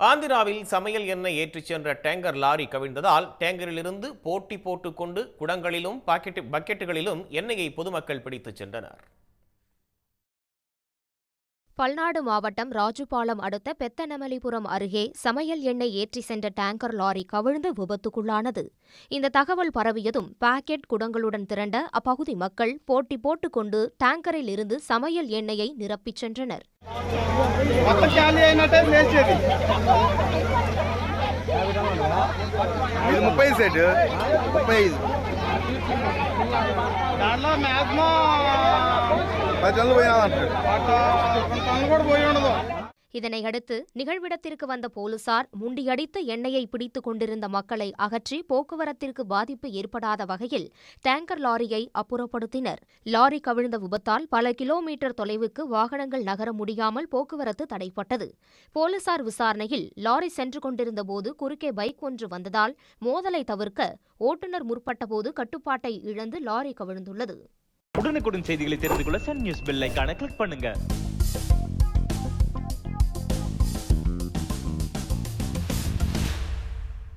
ஆந்திராவில் சமையல் எண்ணெய் ஏற்றிச் சென்ற டேங்கர் லாரி கவிழ்ந்ததால் டேங்கரிலிருந்து போட்டி போட்டுக்கொண்டு குடங்களிலும் பக்கெட்டுகளிலும் எண்ணெயை பொதுமக்கள் பிடித்துச் சென்றனர். பல்நாடு மாவட்டம் ராஜுபாலம் அடுத்த பெத்தநமலிபுரம் அருகே சமையல் எண்ணெய் ஏற்றி சென்ற டேங்கர் லாரி கவிழ்ந்து விபத்துக்குள்ளானது. இந்த தகவல் பரவியதும் பாக்கெட் குடங்களுடன் திரண்ட அப்பகுதி மக்கள் போட்டி போட்டுக்கொண்டு டேங்கரில் இருந்து சமையல் எண்ணெயை நிரப்பிச் சென்றனர். இதனையடுத்து நிகழ்விடத்திற்கு வந்த போலீசார் முண்டியடித்து எண்ணெயை பிடித்துக் கொண்டிருந்த மக்களை அகற்றி போக்குவரத்திற்கு பாதிப்பு ஏற்படாத வகையில் டேங்கர் லாரியை அப்புறப்படுத்தினர். லாரி கவிழ்ந்த விபத்தால் பல கிலோமீட்டர் தொலைவுக்கு வாகனங்கள் நகர முடியாமல் போக்குவரத்து தடைப்பட்டது. போலீசார் விசாரணையில் லாரி சென்று கொண்டிருந்த போது குறுக்கே பைக் ஒன்று வந்ததால் மோதலை தவிர்க்க ஓட்டுநர் முற்பட்டபோது கட்டுப்பாட்டை இழந்து லாரி கவிழ்ந்துள்ளது. உடனுக்குடன் செய்திகளை தெரிந்து கொள்ள சன் நியூஸ் பெல் ஐகானை கிளிக் பண்ணுங்க.